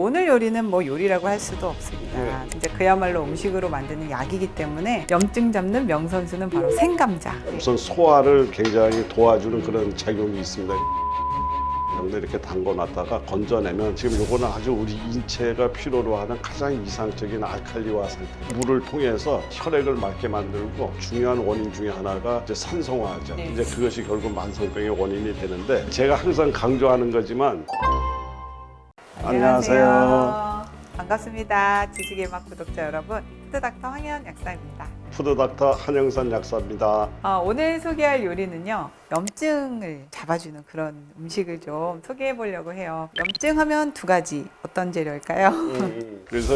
오늘 요리는 뭐 요리라고 할 수도 없습니다. 이제 그야말로 음식으로 만드는 약이기 때문에 염증 잡는 명선수는 바로 생감자. 우선 소화를 굉장히 도와주는 그런 작용이 있습니다. 근데 이렇게 담궈놨다가 건져내면 지금 요거는 아주 우리 인체가 필요로 하는 가장 이상적인 알칼리화 상태. 물을 통해서 혈액을 맑게 만들고 중요한 원인 중에 하나가 이제 산성화죠. 네. 이제 그것이 결국 만성병의 원인이 되는데 제가 항상 강조하는 거지만 안녕하세요. 반갑습니다. 지식의 맛 구독자 여러분, 푸드닥터 황혜연 약사입니다. 푸드닥터 한영선 약사입니다. 오늘 소개할 요리는요, 염증을 잡아주는 그런 음식을 좀 소개해 보려고 해요. 염증하면 두 가지, 어떤 재료일까요? 그래서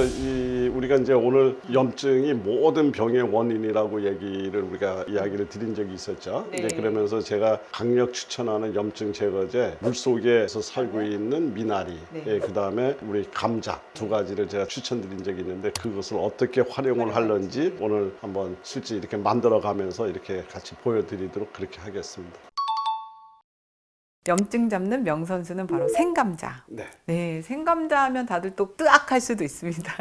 우리가 이제 오늘 염증이 모든 병의 원인이라고 우리가 이야기를 드린 적이 있었죠. 네. 이제 그러면서 제가 강력 추천하는 염증 제거제 물속에서 살고 있는 미나리, 네. 그다음에 우리 감자 두 가지를 제가 추천드린 적이 있는데 그것을 어떻게 활용을 하는지 오늘 한번 실제 이렇게 만들어 가면서 이렇게 같이 보여드리도록 그렇게 하겠습니다. 염증 잡는 명선수는 바로 생감자. 네. 네, 생감자 하면 다들 또 뜨악할 수도 있습니다.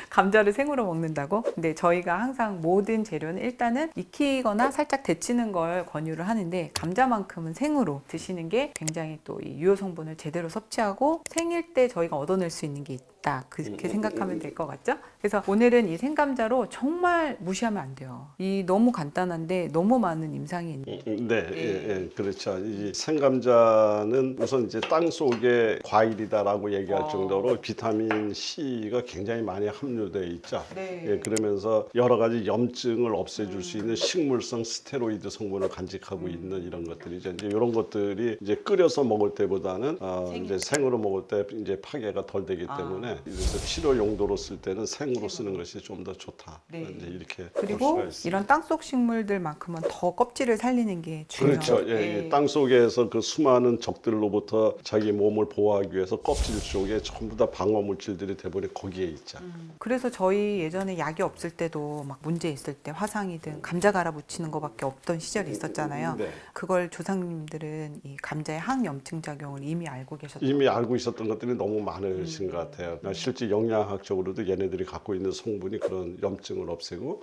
감자를 생으로 먹는다고? 근데 저희가 항상 모든 재료는 일단은 익히거나 살짝 데치는 걸 권유를 하는데 감자만큼은 생으로 드시는 게 굉장히 또 이 유효 성분을 제대로 섭취하고 생일 때 저희가 얻어낼 수 있는 게 있다. 그렇게 생각하면 될 것 같죠? 그래서 오늘은 이 생감자로 정말 무시하면 안 돼요. 이 너무 간단한데 너무 많은 임상이 있는. 네, 예, 그렇죠. 이 생감자는 우선 이제 땅 속의 과일이다라고 얘기할 정도로 비타민 C가 굉장히 많이 함유되어 있죠. 네. 예, 그러면서 여러 가지 염증을 없애줄 수 있는 식물성 스테로이드 성분을 간직하고 있는 이런 것들이죠. 이제 이런 것들이 이제 끓여서 먹을 때보다는 이제 생으로 먹을 때 이제 파괴가 덜 되기 때문에 그래서 치료 용도로 쓸 때는 생으로 쓰는 것이 좀 더 좋다. 네. 이제 이렇게 볼 그리고 수가 있습니다. 이런 땅속 식물들만큼은 더 껍질을 살리는 게 중요해요. 그렇죠. 예, 땅 속에서 그 수많은 적들로부터 자기 몸을 보호하기 위해서 껍질 속에 전부 다 방어 물질들이 대부분 거기에 있죠. 그래서 저희 예전에 약이 없을 때도 막 문제 있을 때 화상이든 감자 갈아 묻히는 것밖에 없던 시절이 있었잖아요. 네. 그걸 조상님들은 이 감자의 항염증 작용을 이미 알고 계셨던 이미 알고 있었던 것들이 너무 많으신 것 같아요. 실제 영양학적으로도 얘네들이 갖고 있는 성분이 그런 염증을 없애고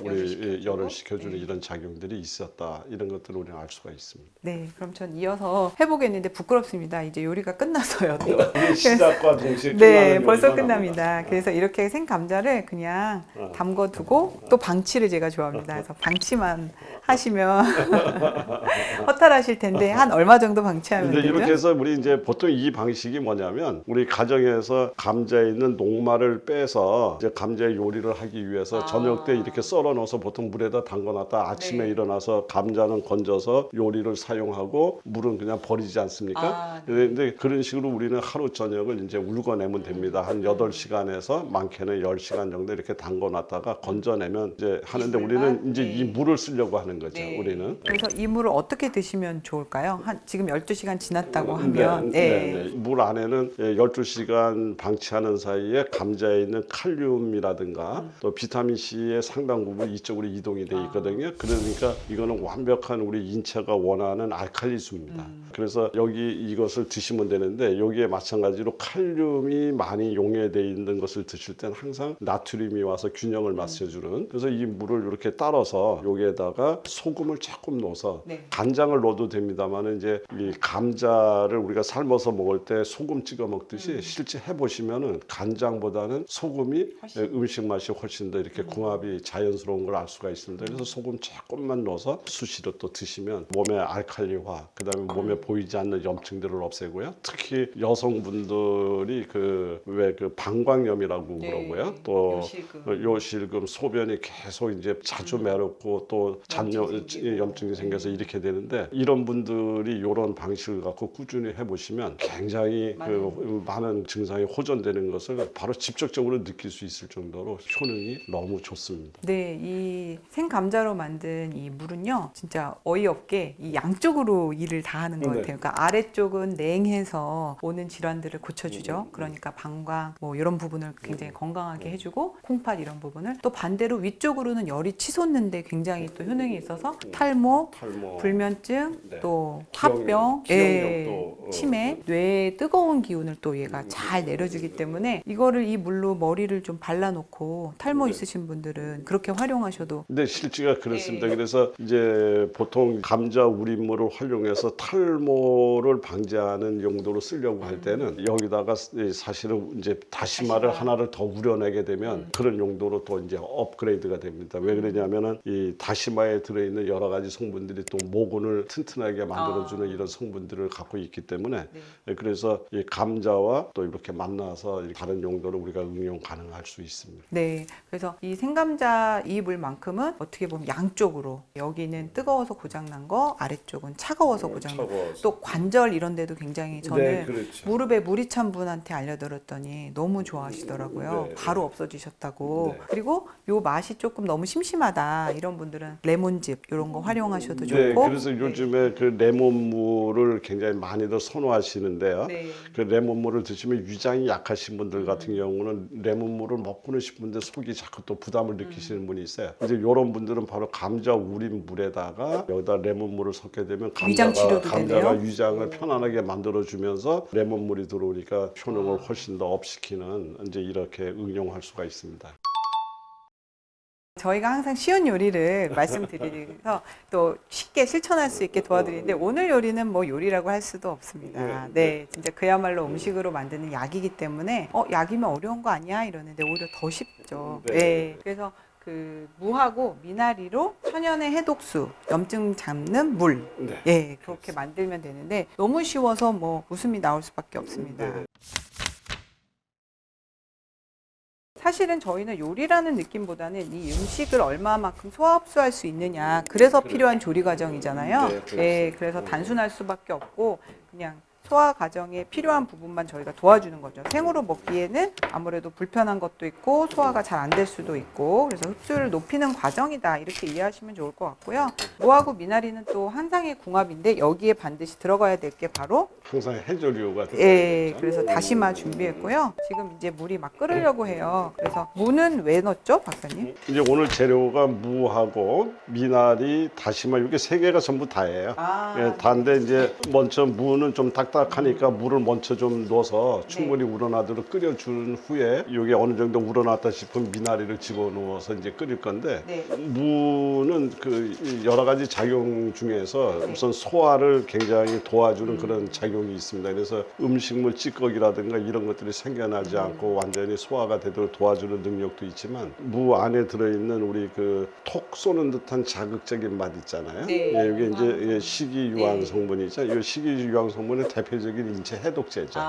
우리 열을 식혀주는 이런 작용들이 있었다. 이런 것들을 우리는 알 수가 있습니다. 네, 그럼 전 이어서 해보겠는데 부끄럽습니다. 이제 요리가 끝났어요. 또. 시작과 동시에 네, 끝나는 벌써 요리가 끝납니다. 나옵니다. 그래서 이렇게 생감자를 그냥 담궈두고 또 방치를 제가 좋아합니다. 그래서 방치만 하시면 허탈하실 텐데 한 얼마 정도 방치하면 이제 되죠? 이렇게 해서 우리 이제 보통 이 방식이 뭐냐면 우리 가정에서 감자에 있는 녹말을 빼서 이제 감자 요리를 하기 위해서 저녁 때 이렇게 썰어 넣어서 보통 물에다 담궈놨다 아침에 네. 일어나서 감자는 건져서 요리를 사용하고 물은 그냥 버리지 않습니까? 근데 그런 식으로 우리는 하루 저녁을 이제 울궈내면 됩니다. 한 8시간에서 많게는 10시간 정도 이렇게 담궈놨다가 건져내면 이제 하는데 우리는 이제 이 물을 쓰려고 하는 거죠. 우리는. 그래서 이 물을 어떻게 드시면 좋을까요? 지금 12시간 지났다고 하면 물 안에는 12시간 방치하는 사이에 감자에 있는 칼륨이라든가 또 비타민 C의 상당 부분 이쪽으로 이동이 돼 있거든요. 그러니까 이거는 완벽한 우리 인체가 원하는 알칼리수입니다. 그래서 이것을 드시면 되는데 여기에 마찬가지로 칼륨이 많이 용해되어 있는 것을 드실 때는 항상 나트륨이 와서 균형을 맞춰주는 그래서 이 물을 이렇게 따라서 여기에다가 소금을 조금 넣어서 간장을 넣어도 됩니다만 이제 이 감자를 우리가 삶아서 먹을 때 소금 찍어 먹듯이 실제 해보시면은 간장보다는 소금이 음식 맛이 훨씬 더 이렇게 궁합이 자연스러운 걸 알 수가 있습니다. 그래서 소금 조금만 넣어서 수시로 또 드시면 몸의 알칼리화, 그다음에 몸에 보이지 않는 염증들을 없애고요. 특히 여성분들이 그 방광염이라고 그러고요. 또 요실금 소변이 계속 이제 자주 매렵고 또 염증이 생겨서 이렇게 되는데 이런 분들이 이런 방식을 갖고 꾸준히 해보시면 굉장히 많은 증상이 호전되는 것을 바로 직접적으로 느낄 수 있을 정도로 효능이 너무 좋습니다. 네, 이 생감자로 만든 이 물은요, 진짜 어이없게 이 양쪽으로 일을 다 하는 것 같아요. 그러니까 아래쪽은 냉해서 오는 질환들을 고쳐주죠. 그러니까 방광 뭐 이런 부분을 굉장히 건강하게 해주고 콩팥 이런 부분을 또 반대로 위쪽으로는 열이 치솟는데 굉장히 또 효능이 있어서 탈모, 탈모, 불면증, 네. 또 화병, 기억력도 치매, 뇌의 뜨거운 기운을 또 얘가 잘 내려주기 때문에 이거를 이 물로 머리를 좀 발라놓고 탈모 네. 있으신 분들은 그렇게 활용하셔도 근데 실제가 그렇습니다. 네. 그래서 이제 보통 감자 우린물을 활용해서 탈모를 방지하는 용도로 쓰려고 할 때는 여기다가 사실은 이제 다시마를 하나를 더 우려내게 되면 그런 용도로 또 이제 업그레이드가 됩니다. 왜 그러냐면은 이 다시마에 들어있는 여러 가지 성분들이 또 모근을 튼튼하게 만들어주는 이런 성분들을 갖고 있기 때문에 그래서 이 감자와 또 이렇게 만나서 다른 용도로 우리가 응용 가능할 수 있습니다. 네, 그래서 이 생감자 이 물만큼은 어떻게 보면 양쪽으로 여기는 뜨거워서 고장난 거, 아래쪽은 차가워서 고장난 거, 또 관절 이런 데도 굉장히 저는 네, 그렇죠. 무릎에 물이 찬 분한테 알려드렸더니 너무 좋아하시더라고요. 네. 바로 없어지셨다고. 네. 그리고 요 맛이 조금 너무 심심하다 이런 분들은 레몬즙 이런 거 활용하셔도 네, 좋고. 그래서 요즘에 그 레몬물을 굉장히 많이들 선호하시는데요. 네. 그 레몬물을 드시면 위장이 약하신 분들 같은 경우는 레몬물을 먹고는 싶은데 속이 자꾸 또 부담을 느끼시는 분이 있어요. 이제 이런 분들은 바로 감자 우린 물에다가 여기다 레몬물을 섞게 되면 위장 치료도 감자가 되네요. 위장을 편안하게 만들어주면서 레몬물이 들어오니까 효능을 훨씬 더 업시키는 이제 이렇게 응용할 수가 있습니다. 저희가 항상 쉬운 요리를 말씀드리면서 또 쉽게 실천할 수 있게 도와드리는데 오늘 요리는 뭐 요리라고 할 수도 없습니다. 네, 진짜 그야말로 음식으로 만드는 약이기 때문에 약이면 어려운 거 아니야 이러는데 오히려 더 쉽죠. 네. 네, 그래서 그 무하고 미나리로 천연의 해독수, 염증 잡는 물, 네. 예, 그렇게 만들면 되는데 너무 쉬워서 뭐 웃음이 나올 수밖에 없습니다. 네. 사실은 저희는 요리라는 느낌보다는 이 음식을 얼마만큼 소화 흡수할 수 있느냐 그래서 필요한 조리 과정이잖아요. 네, 그렇죠. 예, 그래서 단순할 수밖에 없고 그냥 소화 과정에 필요한 부분만 저희가 도와주는 거죠. 생으로 먹기에는 아무래도 불편한 것도 있고 소화가 잘 안 될 수도 있고 그래서 흡수를 높이는 과정이다 이렇게 이해하시면 좋을 것 같고요. 무하고 미나리는 또 한상의 궁합인데 여기에 반드시 들어가야 될 게 바로 항상 해조류가 예, 그래서 다시마 준비했고요. 지금 이제 물이 막 끓으려고 해요. 그래서 무는 왜 넣었죠, 박사님? 이제 오늘 재료가 무하고 미나리, 다시마 이게 세 개가 전부 다예요. 예, 다인데 이제 먼저 무는 좀 딱딱하니까 물을 먼저 좀 넣어서 충분히 우러나도록 끓여준 후에 이게 어느 정도 우러났다 싶으면 미나리를 집어넣어서 이제 끓일 건데 네. 무는 그 여러 가지 작용 중에서 우선 소화를 굉장히 도와주는 그런 작용이 있습니다. 그래서 음식물 찌꺼기라든가 이런 것들이 생겨나지 않고 완전히 소화가 되도록 도와주는 능력도 있지만 무 안에 들어있는 우리 그 톡 쏘는 듯한 자극적인 맛 있잖아요. 네. 예, 이게 이제 식이유황 성분이죠. 이 식이유황 성분은 대표적인 인체 해독제죠.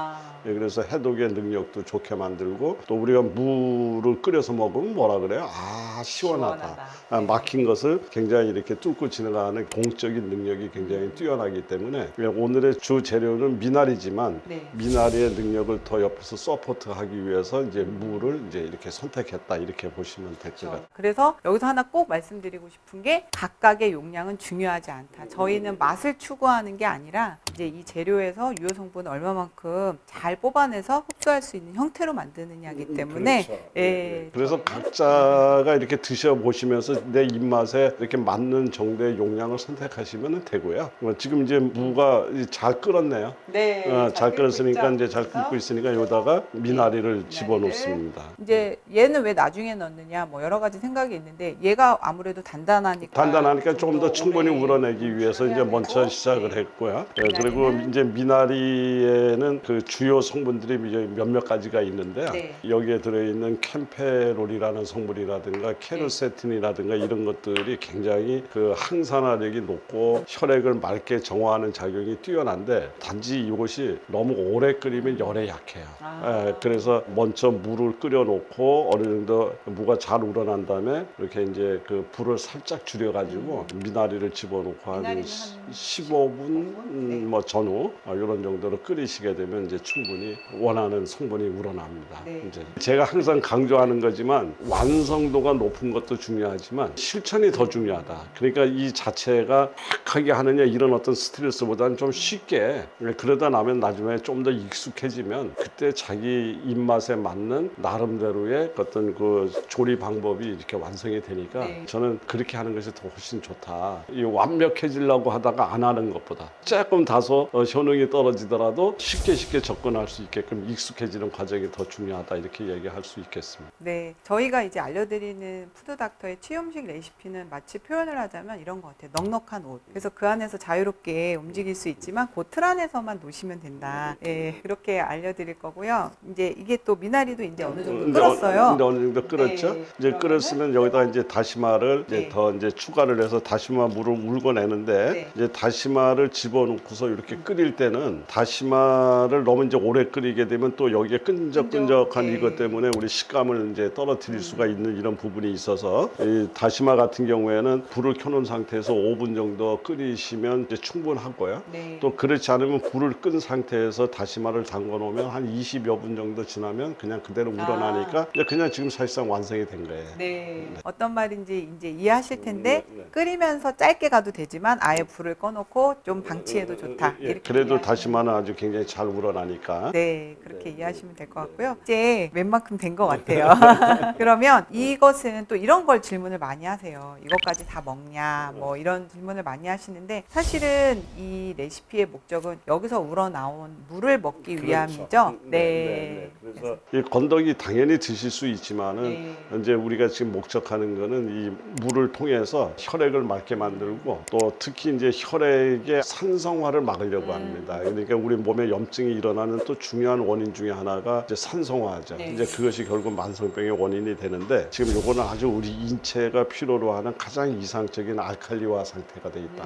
예, 그래서 해독의 능력도 좋게 만들고 또 우리가 무를 끓여서 먹으면 뭐라 그래요? 아 시원하다. 아, 막힌 것을 굉장히 이렇게 뚫고 지나가는 공적인 능력이 굉장히 뛰어나기 때문에 오늘의 주 재료는 미나리지만 미나리의 능력을 더 옆에서 서포트하기 위해서 이제 무를 이제 이렇게 선택했다 이렇게 보시면 될 것 같아요. 그래서 여기서 하나 꼭 말씀드리고 싶은 게 각각의 용량은 중요하지 않다. 저희는 맛을 추구하는 게 아니라 이제 이 재료에서 유효 성분을 얼마만큼 잘 뽑아내서 흡수할 수 있는 형태로 만드느냐기 때문에 그렇죠. 예, 그래서 각자가 이렇게 드셔보시면서 내 입맛에 이렇게 맞는 정도의 용량을 선택하시면 되고요. 지금 이제 무가 잘 끓었네요. 네, 잘 끓었으니까 이제 잘 끓고 있으니까 여기다가 미나리를 집어넣습니다. 이제 얘는 왜 나중에 넣느냐 뭐 여러 가지 생각이 있는데 얘가 아무래도 단단하니까 조금 더 충분히 우러내기 위해서 이제 먼저 시작을 했고요. 예, 그리고 이제 미나리에는 그 주요 성분들이 이제 몇몇 가지가 있는데요. 여기에 들어있는 캠페롤이라는 성분이라든가 케르세틴이라든가 이런 것들이 굉장히 그 항산화력이 높고 혈액을 맑게 정화하는 작용이 뛰어난데 단지 이것이 너무 오래 끓이면 열에 약해요. 예, 그래서 먼저 물을 끓여놓고 어느 정도 무가 잘 우러난 다음에 이렇게 이제 그 불을 살짝 줄여가지고 미나리를 집어넣고 한 15분 뭐 전후 요 이런 정도로 끓이시게 되면 이제 충분히 원하는 성분이 우러납니다. 네. 이제 제가 항상 강조하는 거지만 완성도가 높은 것도 중요하지만 실천이 더 중요하다. 그러니까 이 자체가 확하게 하느냐 이런 어떤 스트레스보다는 좀 쉽게 그러다 나면 나중에 좀 더 익숙해지면 그때 자기 입맛에 맞는 나름대로의 어떤 그 조리 방법이 이렇게 완성이 되니까 네. 저는 그렇게 하는 것이 더 훨씬 좋다. 이 완벽해지려고 하다가 안 하는 것보다 조금 다소 효능이 떨어지더라도 쉽게 접근할 수 있게끔 익숙해지는 과정이 더 중요하다 이렇게 얘기할 수 있겠습니다. 네, 저희가 이제 알려드리는 푸드닥터의 취음식 레시피는 마치 표현을 하자면 이런 것 같아요. 넉넉한 옷. 그래서 그 안에서 자유롭게 움직일 수 있지만 그 틀 안에서만 놓으시면 된다. 예, 그렇게 알려드릴 거고요. 이제 이게 또 미나리도 이제 어느 정도 끓었어요. 근데 어느 정도 끓었죠. 네, 이제 그러면은- 끓었으면 여기다 이제 다시마를 네. 이제 더 이제 추가를 해서 다시마 물을 울궈내는데 네. 이제 다시마를 집어넣고서 이렇게 끓일 때는 다시마를 너무 이제 오래 끓이게 되면 또 여기에 끈적끈적한 네. 이것 때문에 우리 식감을 이제 떨어뜨릴 수가 있는 이런 부분이 있어서 이 다시마 같은 경우에는 불을 켜놓은 상태에서 5분 정도 끓이시면 이제 충분하고요. 네. 또 그렇지 않으면 불을 끈 상태에서 다시마를 담궈 놓으면 한 20여 분 정도 지나면 그냥 그대로 우러나니까 이제 그냥 지금 사실상 완성이 된 거예요. 네. 어떤 말인지 이제 이해하실 텐데 네. 끓이면서 짧게 가도 되지만 아예 불을 꺼놓고 좀 방치해도 좋다. 예, 이렇게 그래도 이해하시면 다시마는 아주 굉장히 잘 우러나니까. 네, 그렇게 이해하시면 될 것 같고요. 이제 웬만큼 된 것 같아요. 그러면 이것은 또 이런 걸 질문을 많이 하세요. 이것까지 다 먹냐, 뭐 이런 질문을 많이 하시는데 사실은 이 레시피의 목적은 여기서 우러나온 물을 먹기 위함이죠. 네. 그래서 이 건더기 당연히 드실 수 있지만은 네. 이제 우리가 지금 목적하는 거는 이 물을 통해서 혈액을 맑게 만들고 또 특히 이제 혈액의 산성화를 막으려고 합니다. 그러니까 우리 몸에 염증이 일어나는 또 중요한 원인 중에 하나가 이제 산성화죠. 네. 이제 그것이 결국 만성병의 원인이 되는데 지금 요거는 아주 우리 인체가 필요로 하는 가장 이상적인 알칼리화 상태가 돼 있다.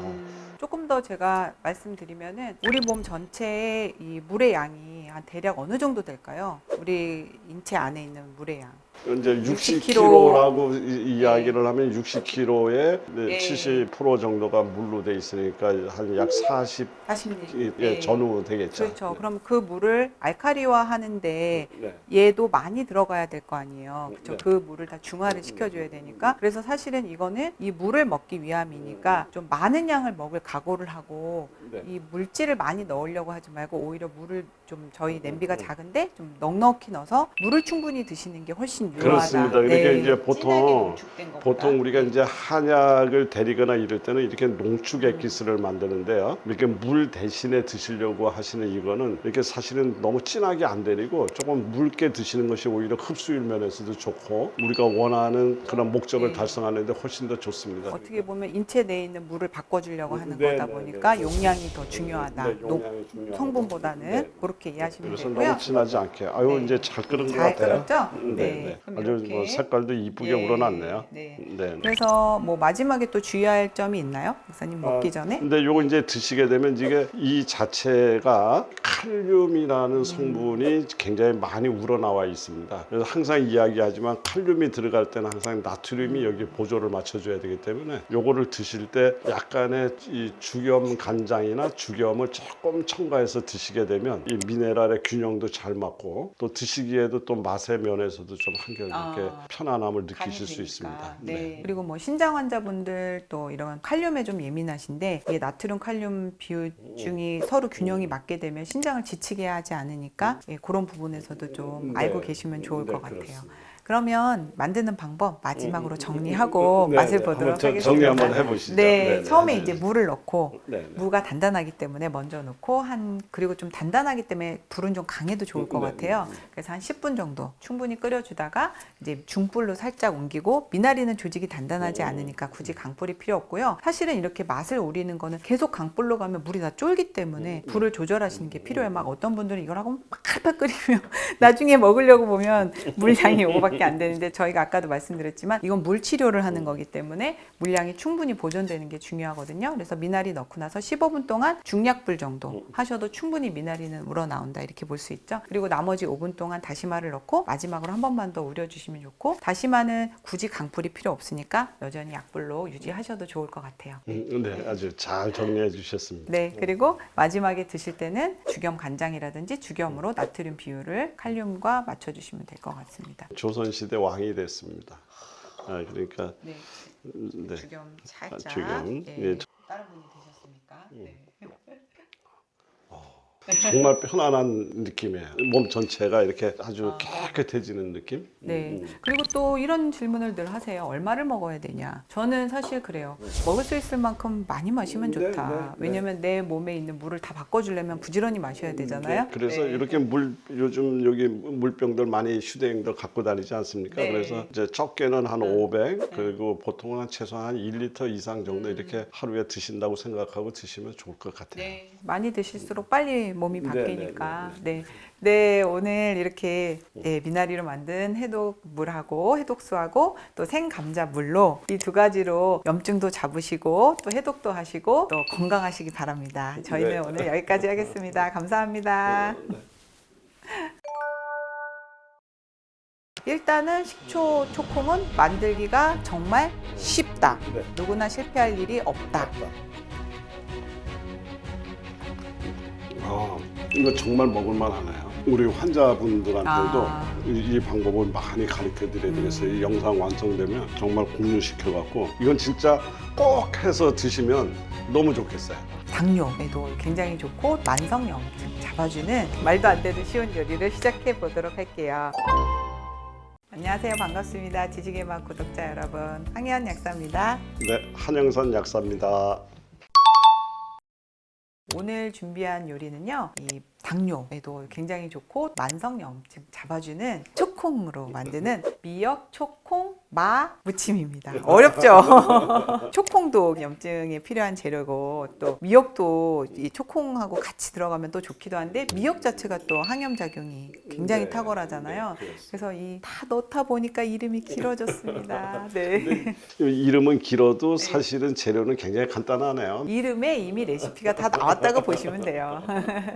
조금 더 제가 말씀드리면은 우리 몸 전체의 이 물의 양이 한 대략 어느 정도 될까요? 우리 인체 안에 있는 물의 양. 이제 60kg. 60kg라고 이야기를 하면 60kg에 네. 70% 정도가 물로 돼 있으니까 한 약 40 40일. 예, 전후 되겠죠. 그렇죠. 그럼 그 물을 알칼리화 하는데 네. 얘도 많이 들어가야 될 거 아니에요. 그렇죠. 네. 그 물을 다 중화를 시켜줘야 되니까. 그래서 사실은 이거는 이 물을 먹기 위함이니까 좀 많은 양을 먹을 각오를 하고 네. 이 물질을 많이 넣으려고 하지 말고 오히려 물을 좀 저희 냄비가 작은데 좀 넉넉히 넣어서 물을 충분히 드시는 게 훨씬 유효하다. 그렇습니다. 그러니까 이제 진하게 보통 농축된 것보다. 보통 우리가 이제 한약을 데리거나 이럴 때는 이렇게 농축 액기스를 만드는데요. 이렇게 물 대신에 드시려고 하시는 이거는 이렇게 사실은 너무 진하게 안 데리고 조금 묽게 드시는 것이 오히려 흡수율 면에서도 좋고 우리가 원하는 그런 목적을 네. 달성하는데 훨씬 더 좋습니다. 어떻게 보면 인체 내에 있는 물을 바꿔주려고 하는 네, 거다 네, 보니까 네. 용량이 더 중요하다. 네, 용량이 중요하다. 성분보다는 네. 그렇게 이해하시면 그래서 되고요. 너무 진하지 않게. 아유 네. 이제 잘 끓은 것 잘 같아요. 끓었죠? 네. 그럼 아주 이렇게. 뭐 색깔도 이쁘게 예, 우러났네요. 네. 네. 그래서 뭐 마지막에 또 주의할 점이 있나요? 박사님 먹기 전에? 근데 요거 이제 드시게 되면 이게 이 자체가 칼륨이라는 성분이 굉장히 많이 우러나와 있습니다. 그래서 항상 이야기하지만 칼륨이 들어갈 때는 항상 나트륨이 여기 보조를 맞춰줘야 되기 때문에 요거를 드실 때 약간의 이 죽염 간장이나 죽염을 조금 첨가해서 드시게 되면 이 미네랄의 균형도 잘 맞고 또 드시기에도 또 맛의 면에서도 좀 한결 이렇게 편안함을 느끼실 수 있습니다. 네. 그리고 뭐 신장 환자분들 또 이런 칼륨에 좀 예민하신데 이게 나트륨 칼륨 비중이 서로 균형이 맞게 되면 신장을 지치게 하지 않으니까 예, 그런 부분에서도 좀 네. 알고 계시면 좋을 네, 것 같아요. 그렇습니다. 그러면 만드는 방법 마지막으로 정리하고 네, 맛을 네. 보도록 한번 하겠습니다. 정리 한번 해보시죠. 네, 네, 네. 처음에 이제 물을 넣고 네, 네. 무가 단단하기 때문에 먼저 넣고 그리고 좀 단단하기 때문에 불은 좀 강해도 좋을 것 네, 같아요. 그래서 한 10분 정도 충분히 끓여주다가 이제 중불로 살짝 옮기고 미나리는 조직이 단단하지 않으니까 굳이 강불이 필요 없고요. 사실은 이렇게 맛을 우리는 거는 계속 강불로 가면 물이 다 쫄기 때문에 불을 조절하시는 게 필요해요. 막 어떤 분들은 이걸 하고 막 팔팔 끓이면 나중에 먹으려고 보면 물 양이 요거밖에 정도밖에 안 되는데 저희가 아까도 말씀드렸지만 이건 물 치료를 하는 거기 때문에 물량이 충분히 보존되는 게 중요하거든요. 그래서 미나리 넣고 나서 15분 동안 중약불 정도 하셔도 충분히 미나리는 우러나온다 이렇게 볼 수 있죠. 그리고 나머지 5분 동안 다시마를 넣고 마지막으로 한 번만 더 우려주시면 좋고, 다시마는 굳이 강불이 필요 없으니까 여전히 약불로 유지하셔도 좋을 것 같아요. 네, 아주 잘 정리해 주셨습니다. 네, 그리고 마지막에 드실 때는 죽염 간장이라든지 죽염으로 나트륨 비율을 칼륨과 맞춰주시면 될 것 같습니다. 조선시대 왕이 됐습니다. 그러니까 네, 네. 죽염 살짝. 죽염. 네. 예, 다른 분이 드셨습니까? 네. 정말 편안한 느낌이에요. 몸 전체가 이렇게 아주 깨끗해지는 느낌? 네. 그리고 또 이런 질문을 늘 하세요. 얼마를 먹어야 되냐? 저는 사실 그래요. 먹을 수 있을 만큼 많이 마시면 네, 좋다. 네, 네. 왜냐면 내 몸에 있는 물을 다 바꿔주려면 부지런히 마셔야 되잖아요. 네, 그래서 네. 이렇게 요즘 여기 물병들 많이 휴대용들 갖고 다니지 않습니까? 네. 그래서 이제 적게는 한 500, 그리고 보통은 최소한 한 1리터 이상 정도 이렇게 하루에 드신다고 생각하고 드시면 좋을 것 같아요. 네. 많이 드실수록 빨리 몸이 네, 바뀌니까. 네. 네, 오늘 이렇게 미나리로 만든 해독물하고 해독수하고 또 생감자물로 이 두 가지로 염증도 잡으시고 또 해독도 하시고 또 건강하시기 바랍니다. 저희는 네. 오늘 여기까지 하겠습니다. 감사합니다. 일단은 식초 초콩은 만들기가 정말 쉽다. 네. 누구나 실패할 일이 없다. 이거 정말 먹을만 하네요. 우리 환자분들한테도 이 방법을 많이 가르쳐 드려야 되겠어요. 이 영상 완성되면 정말 공유시켜 갖고 이건 진짜 꼭 해서 드시면 너무 좋겠어요. 당뇨에도 굉장히 좋고 만성염증 잡아주는 말도 안 되는 쉬운 요리를 시작해 보도록 할게요. 안녕하세요. 반갑습니다. 지식의 맛 구독자 여러분. 황혜연 약사입니다. 네, 한영선 약사입니다. 오늘 준비한 요리는요, 이 당뇨에도 굉장히 좋고 만성염증 잡아주는 초콩으로 만드는 미역 초콩 마 무침입니다. 어렵죠? 초콩도 염증에 필요한 재료고 또 미역도 이 초콩하고 같이 들어가면 또 좋기도 한데 미역 자체가 또 항염 작용이 굉장히 네, 탁월하잖아요. 네, 그래서 이 다 넣다 보니까 이름이 길어졌습니다. 네. 이름은 길어도 사실은 재료는 굉장히 간단하네요. 이름에 이미 레시피가 다 나왔다고 보시면 돼요.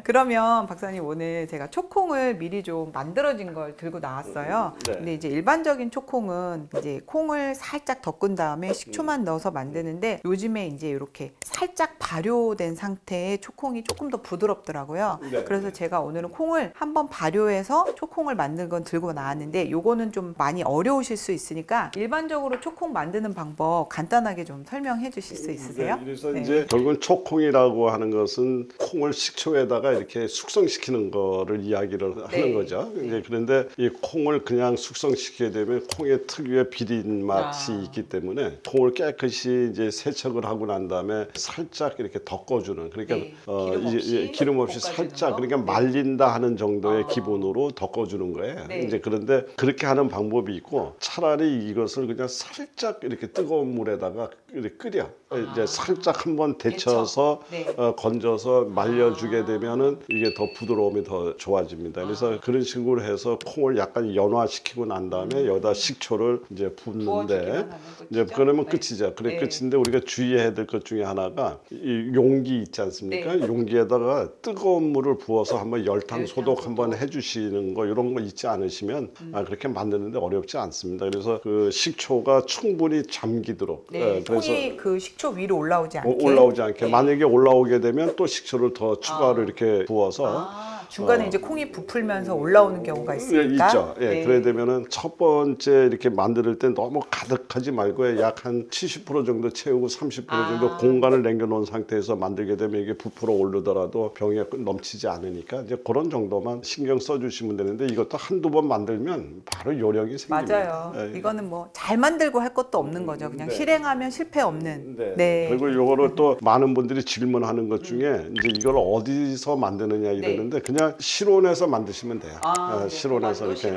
그러면 박사님 오늘 제가 초콩을 미리 좀 만들어진 걸 들고 나왔어요. 네. 근데 이제 일반적인 초콩은 이제 콩을 살짝 덮은 다음에 식초만 넣어서 만드는데 요즘에 이제 이렇게 살짝 발효된 상태의 초콩이 조금 더 부드럽더라고요. 네. 그래서 제가 오늘은 콩을 한번 발효해서 초콩을 만든 건 들고 나왔는데 요거는 좀 많이 어려우실 수 있으니까 일반적으로 초콩 만드는 방법 간단하게 좀 설명해 주실 수 있으세요? 네, 그래서 네. 이제 결국은 초콩이라고 하는 것은 콩을 식초에다가 이렇게 숙성시키는 거를 이야기를 네. 하는 거죠. 이제 그런데 이 콩을 그냥 숙성시키게 되면 콩의 특유의 비린 맛이 있기 때문에 콩을 깨끗이 이제 세척을 하고 난 다음에 살짝 이렇게 덮어주는, 그러니까 네. 기름 없이 볶아주는 살짝 거? 그러니까 네. 말린다 하는 정도의 기분으로 덮어주는 거예요. 네. 이제 그런데 그렇게 하는 방법이 있고, 차라리 이것을 그냥 살짝 이렇게 뜨거운 물에다가 이렇게 끓여 이제 살짝 한번 데쳐서 네. 건져서 말려주게 되면은 이게 더 부드러움이 더 좋아집니다. 그래서 그런 식으로 해서 콩을 약간 연화시키고 난 다음에 여기다 식초를 이제 붓는데 이제 그러면 끝이죠. 그래 네. 끝인데 우리가 주의해야 될 것 중에 하나가 이 용기 있지 않습니까? 네. 용기에다가 뜨거운 물을 부어서 한번 열탕 열탕 소독 한번 해주시는 거, 이런 거 있지 않으시면 그렇게 만드는데 어렵지 않습니다. 그래서 그 식초가 충분히 잠기도록 네, 그래서 콩이 그 식초 위로 올라오지 않게. 올라오지 않게 네. 만약에 올라오게 되면 또 식초를 더 추가로 이렇게 부어서 중간에 이제 콩이 부풀면서 올라오는 경우가 있으니까. 있죠. 예, 네. 그래야 되면은 첫 번째 이렇게 만들 때 너무 가득하지 말고 약 한 70% 정도 채우고 30% 정도 공간을 남겨놓은 상태에서 만들게 되면 이게 부풀어 오르더라도 병에 넘치지 않으니까 이제 그런 정도만 신경 써주시면 되는데, 이것도 한두 번 만들면 바로 요령이 생깁니다. 맞아요. 예. 이거는 뭐 잘 만들고 할 것도 없는 거죠. 그냥 네. 실행하면 실패 없는. 네. 네. 그리고 요거를 또 많은 분들이 질문하는 것 중에 이제 이걸 어디서 만드느냐 이러는데 그냥 실온에서 만드시면 돼요. 네. 실온에서 이렇게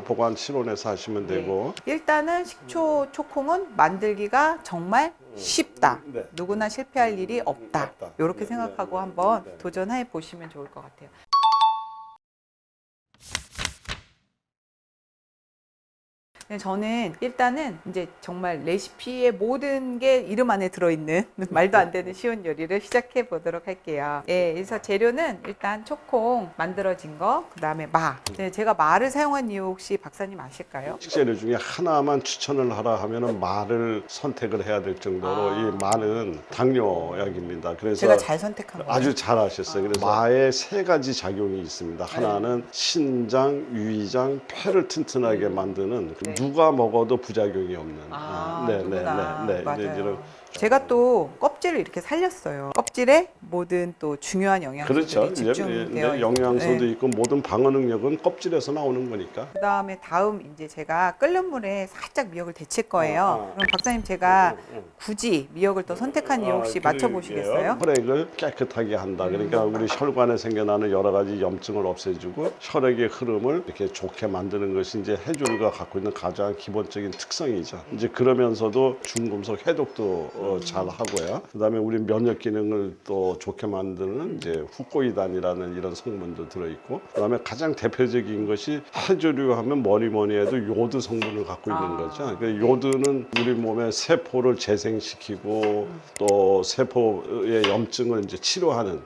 보관 실온에서 하시면 되고. 일단은 식초 초콩은 만들기가 정말 쉽다. 네. 누구나 실패할 일이 없다. 없다. 이렇게 네, 생각하고 네, 한번 네. 도전해 보시면 좋을 것 같아요. 저는 일단은 이제 정말 레시피의 모든 게 이름 안에 들어있는 말도 안 되는 쉬운 요리를 시작해 보도록 할게요. 예, 그래서 재료는 일단 초콩 만들어진 거, 그 다음에 마. 네, 제가 마를 사용한 이유 혹시 박사님 아실까요? 식재료 중에 하나만 추천을 하라 하면은 마를 선택을 해야 될 정도로 이 마는 당뇨약입니다. 그래서 제가 잘 선택한 거예요. 아주 잘하셨어요. 그래서 마에 세 가지 작용이 있습니다. 하나는 신장, 위장, 폐를 튼튼하게 만드는 누가 먹어도 부작용이 없는. 누구나. 이제 맞아요. 이런 제가 또 껍질을 이렇게 살렸어요. 껍질에 모든 또 중요한 영양소들이 그렇죠. 집중되어 영양소도 있고 모든 방어 능력은 껍질에서 나오는 거니까. 그다음에 다음 이제 제가 끓는 물에 살짝 미역을 데칠 거예요. 그럼 박사님 제가 굳이 미역을 또 선택한 이유 혹시 맞춰보시겠어요? 혈액을 깨끗하게 한다. 그러니까 우리 혈관에 생겨나는 여러 가지 염증을 없애주고 혈액의 흐름을 이렇게 좋게 만드는 것이 이제 해조류가 갖고 있는 가장 기본적인 특성이죠. 이제 그러면서도 중금속 해독도 잘 하고요. 그다음에 우리 면역 기능을 또 좋게 만드는 이제 후코이단이라는 이런 성분도 들어있고, 그다음에 가장 대표적인 것이 해조류 하면 뭐니 해도 요드 성분을 갖고 있는 거죠. 그 요드는 우리 몸의 세포를 재생시키고 또 세포의 염증을 이제 치료하는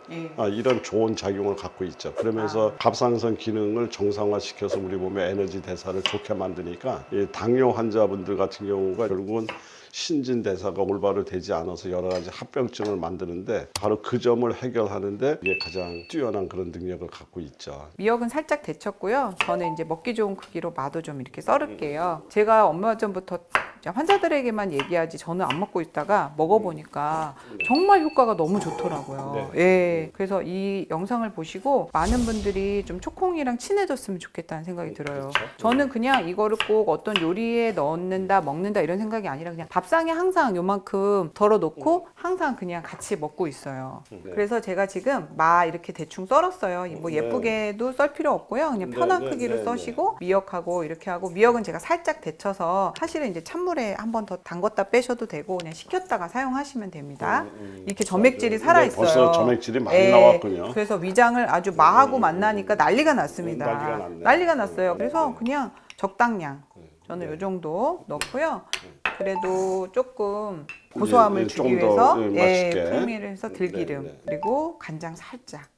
이런 좋은 작용을 갖고 있죠. 그러면서 갑상선 기능을 정상화시켜서 우리 몸의 에너지 대사를 좋게 만드니까 이 당뇨 환자분들 같은 경우가 결국은 신진대사가 올바로 되지 않아서 여러 가지 합병증을 만드는데 바로 그 점을 해결하는데 이게 가장 뛰어난 그런 능력을 갖고 있죠. 미역은 살짝 데쳤고요. 저는 이제 먹기 좋은 크기로 마도 좀 이렇게 썰을게요. 제가 얼마 전부터 환자들에게만 얘기하지 저는 안 먹고 있다가 먹어보니까 정말 효과가 너무 좋더라고요. 예, 그래서 이 영상을 보시고 많은 분들이 좀 초콩이랑 친해졌으면 좋겠다는 생각이 들어요. 저는 그냥 이거를 꼭 어떤 요리에 넣는다 먹는다 이런 생각이 아니라 그냥 밥상에 항상 요만큼 덜어놓고 항상 그냥 같이 먹고 있어요. 그래서 제가 지금 마 이렇게 대충 썰었어요. 뭐 예쁘게도 썰 필요 없고요. 그냥 편한 크기로 써시고 미역하고 이렇게 하고, 미역은 제가 살짝 데쳐서 사실은 이제 찬물에 한 번 더 담궜다 빼셔도 되고 그냥 식혔다가 사용하시면 됩니다. 이렇게 점액질이 살아있어요. 벌써 점액질이 많이 나왔군요. 그래서 위장을 아주 마하고 만나니까 난리가 났습니다. 난리가 났네. 난리가 났어요. 그래서 그냥 적당량 저는 이 정도 넣고요. 그래도 조금 고소함을 주기 좀 더, 위해서 맛있게. 풍미를 해서 들기름 그리고 간장 살짝.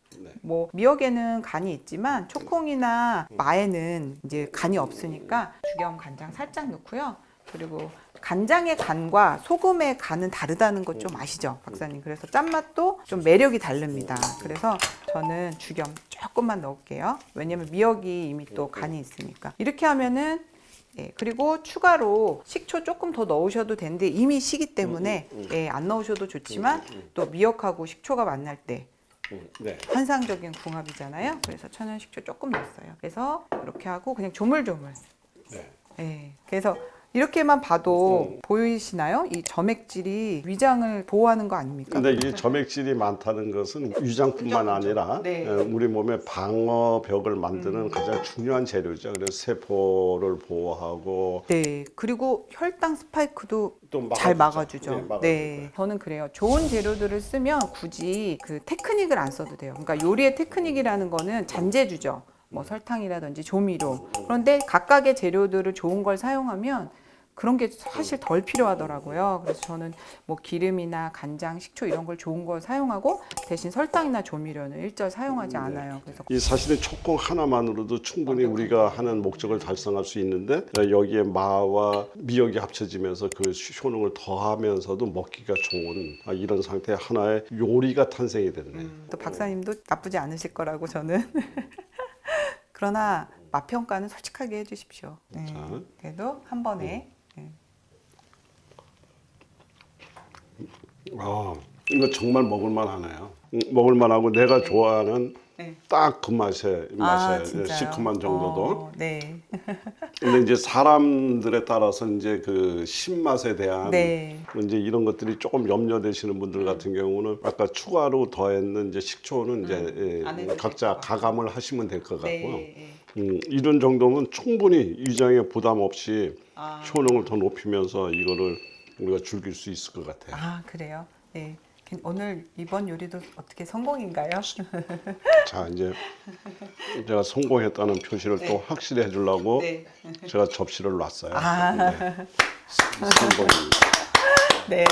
뭐 미역에는 간이 있지만 초콩이나 마에는 이제 간이 없으니까 죽염 간장 살짝 넣고요. 그리고 간장의 간과 소금의 간은 다르다는 것 좀 아시죠, 박사님? 그래서 짠맛도 좀 매력이 다릅니다. 그래서 저는 죽염 조금만 넣을게요. 왜냐면 미역이 이미 또 간이 있으니까. 이렇게 하면은 그리고 추가로 식초 조금 더 넣으셔도 되는데 이미 시기 때문에 안 넣으셔도 좋지만 또 미역하고 식초가 만날 때 환상적인 궁합이잖아요. 그래서 천연 식초 조금 넣었어요. 그래서 이렇게 하고 그냥 조물조물. 그래서 이렇게만 봐도 보이시나요? 이 점액질이 위장을 보호하는 거 아닙니까? 근데 이 점액질이 많다는 것은 위장뿐만 아니라 우리 몸의 방어벽을 만드는 가장 중요한 재료죠. 그래서 세포를 보호하고 그리고 혈당 스파이크도 또 잘 막아주죠. 막아주죠. 저는 그래요. 좋은 재료들을 쓰면 굳이 그 테크닉을 안 써도 돼요. 그러니까 요리의 테크닉이라는 거는 잔재주죠. 뭐 설탕이라든지 조미료. 그런데 각각의 재료들을 좋은 걸 사용하면 그런 게 사실 덜 필요하더라고요. 그래서 저는 뭐 기름이나 간장, 식초 이런 걸 좋은 걸 사용하고 대신 설탕이나 조미료는 일절 사용하지 않아요. 그래서 이 사실은 초콩 하나만으로도 충분히 우리가 하는 목적을 달성할 수 있는데 여기에 마와 미역이 합쳐지면서 그 효능을 더하면서도 먹기가 좋은 이런 상태의 하나의 요리가 탄생이 됐네요. 또 박사님도 나쁘지 않으실 거라고 저는. 그러나 맛 평가는 솔직하게 해주십시오. 그래도 한 번에. 이거 정말 먹을만하네요. 먹을만하고 내가 좋아하는 딱 그 맛에 시큼한 정도도. 근데 이제 사람들에 따라서 이제 그 신맛에 대한 이제 이런 것들이 조금 염려되시는 분들 같은 경우는 아까 추가로 더했는 이제 식초는 이제 각자 가감을 하시면 될 것 같고요. 이런 정도면 충분히 위장에 부담 없이 효능을 더 높이면서 이거를 우리가 즐길 수 있을 것 같아요. 그래요? 오늘 이번 요리도 어떻게 성공인가요? 자, 이제 제가 성공했다는 표시를 네. 또 확실히 해주려고 네. 제가 접시를 놨어요. 아. 네. 성공입니다. 네.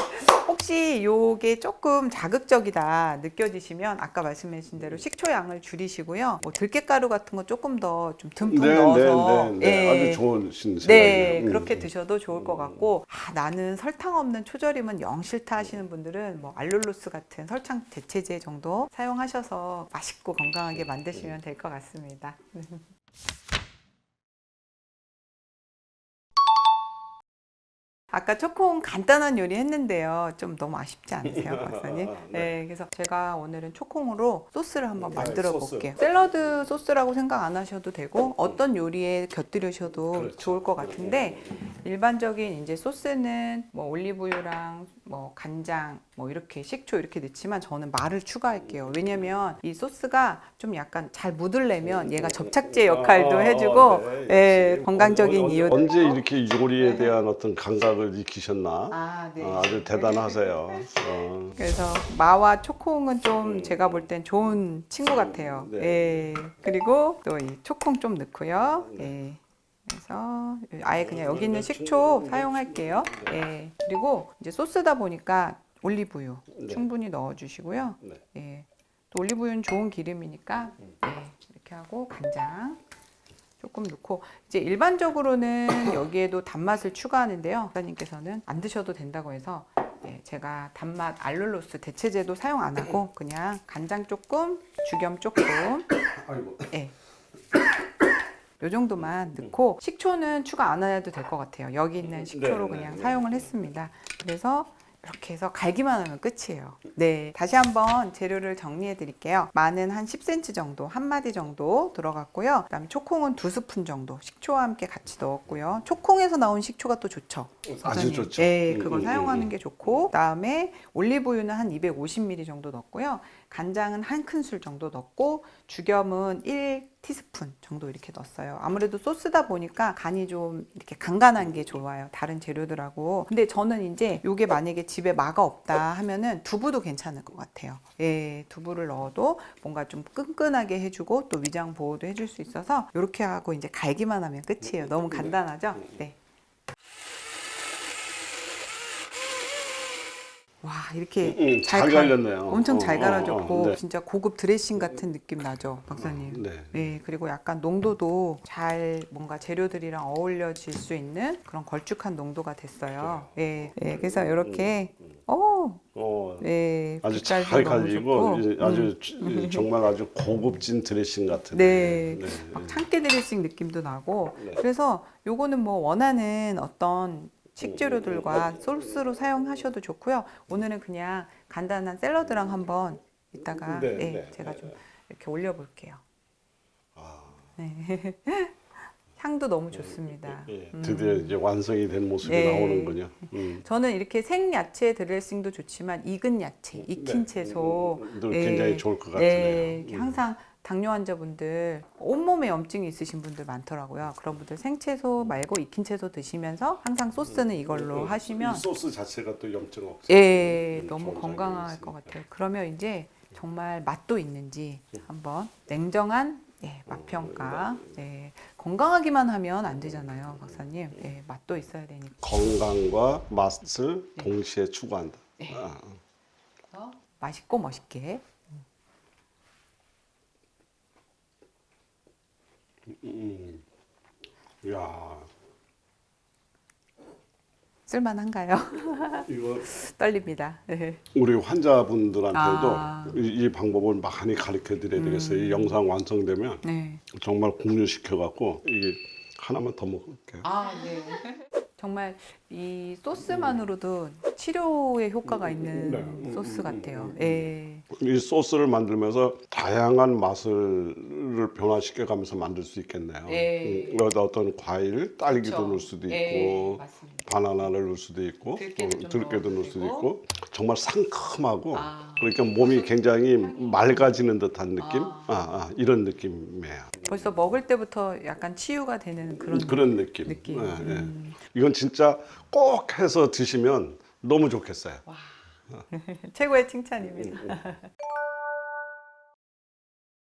혹시 요게 조금 자극적이다 느껴지시면 아까 말씀하신 대로 식초 양을 줄이시고요. 뭐 들깨가루 같은 거 조금 더 좀 듬뿍 넣어서 아주 좋은 생각이에요. 네, 그렇게 드셔도 좋을 것 같고, 나는 설탕 없는 초절임은 영 싫다 하시는 분들은 뭐 알룰로스 같은 설탕 대체제 정도 사용하셔서 맛있고 건강하게 만드시면 될 것 같습니다. 아까 초콩 간단한 요리 했는데요. 좀 너무 아쉽지 않으세요, 박사님? 네, 그래서 제가 오늘은 초콩으로 소스를 한번 만들어 볼게요. 샐러드 소스라고 생각 안 하셔도 되고 어떤 요리에 곁들이셔도 그렇죠. 좋을 것 같은데 일반적인 이제 소스는 뭐 올리브유랑 뭐 간장, 뭐 이렇게 식초 이렇게 넣지만 저는 말을 추가할게요. 왜냐면 이 소스가 좀 약간 잘 묻으려면 얘가 접착제 역할도 해주고 예, 건강적인 이유. 언제 이렇게 요리에 대한 어떤 감각을 익히셨나? 네. 아주 대단하세요. 그래서 마와 초콩은 좀 제가 볼 땐 좋은 친구 같아요. 네. 예. 그리고 또 이 초콩 좀 넣고요. 예. 그래서 아예 그냥 여기 있는 식초 사용할게요. 예. 그리고 이제 소스다 보니까 올리브유 네. 충분히 넣어주시고요. 네. 예. 또 올리브유는 좋은 기름이니까 예. 이렇게 하고 간장 조금 넣고 이제 일반적으로는 여기에도 단맛을 추가하는데요. 박사님께서는 안 드셔도 된다고 해서 제가 단맛 알룰로스 대체제도 사용 안 하고 그냥 간장 조금, 죽염 조금, 아이고. 예. 요 정도만 넣고 식초는 추가 안 해도 될 것 같아요. 여기 있는 식초로 그냥 사용을 했습니다. 그래서 이렇게 해서 갈기만 하면 끝이에요. 네, 다시 한번 재료를 정리해 드릴게요. 마늘 한 10cm 정도, 한 마디 정도 들어갔고요. 그다음에 초콩은 2스푼 정도, 식초와 함께 같이 넣었고요. 초콩에서 나온 식초가 또 좋죠. 아주 좋죠. 네, 그걸 사용하는 게 좋고, 그다음에 올리브유는 한 250ml 정도 넣었고요. 간장은 한 큰술 정도 넣고, 죽염은 1티스푼 정도 이렇게 넣었어요. 아무래도 소스다 보니까 간이 좀 이렇게 간간한 게 좋아요. 다른 재료들하고. 근데 저는 이제 요게 만약에 집에 마가 없다 하면은 두부도 괜찮을 것 같아요. 예, 두부를 넣어도 뭔가 좀 끈끈하게 해주고 또 위장 보호도 해줄 수 있어서 이렇게 하고 이제 갈기만 하면 끝이에요. 너무 간단하죠? 네. 와, 이렇게 잘 갈렸네요. 엄청 잘 갈아졌고 네. 진짜 고급 드레싱 같은 느낌 나죠, 박사님? 네. 네, 그리고 약간 농도도 잘 뭔가 재료들이랑 어울려질 수 있는 그런 걸쭉한 농도가 됐어요. 네, 네, 그래서 이렇게 네, 아주 빛깔도 잘 너무 갈리고 좋고, 아주 정말 아주 고급진 드레싱 같은. 네, 막 참깨 드레싱 느낌도 나고 네. 그래서 요거는 뭐 원하는 어떤 식재료들과 소스로 사용하셔도 좋고요. 오늘은 그냥 간단한 샐러드랑 한번 이따가 제가 좀 이렇게 올려볼게요. 네. 향도 너무 좋습니다. 드디어 이제 완성이 된 모습이 네. 나오는군요. 저는 이렇게 생야채 드레싱도 좋지만 익은 야채, 익힌 채소 굉장히 좋을 것 같네요. 네, 이렇게 항상 당뇨 환자분들 온몸에 염증이 있으신 분들 많더라고요. 그런 분들 생채소 말고 익힌 채소 드시면서 항상 소스는 이걸로 하시면 이 소스 자체가 또 염증 없어요. 예, 너무 건강할 것 같아요. 그러면 이제 정말 맛도 있는지 한번 냉정한 맛 평가. 네, 건강하기만 하면 안 되잖아요, 박사님. 네, 맛도 있어야 되니까. 건강과 맛을 동시에 추구한다. 그래서 맛있고 멋있게. 야, 쓸만한가요? 이거 떨립니다. 네. 우리 환자분들한테도 아. 이 방법을 많이 가르쳐 드려야 되겠어요. 이 영상 완성되면 네. 정말 공유시켜 갖고 이게 하나만 더 먹을게요. 네. 정말 이 소스만으로도 치료에 효과가 있는 소스 같아요. 예. 이 소스를 만들면서 다양한 맛을 변화시켜 가면서 만들 수 있겠네요. 네. 여기다 어떤 과일, 딸기도 그렇죠. 넣을 수도 네, 있고, 맞습니다. 바나나를 넣을 수도 있고, 들깨도 좀 들깨도 넣을 넣어도 수도 되고. 있고, 정말 상큼하고, 그러니까 몸이 굉장히 맑아지는 듯한 느낌, 이런 느낌이에요. 벌써 먹을 때부터 약간 치유가 되는 그런 느낌. 느낌. 예, 예. 이건 진짜 꼭 해서 드시면 너무 좋겠어요. 와. 최고의 칭찬입니다.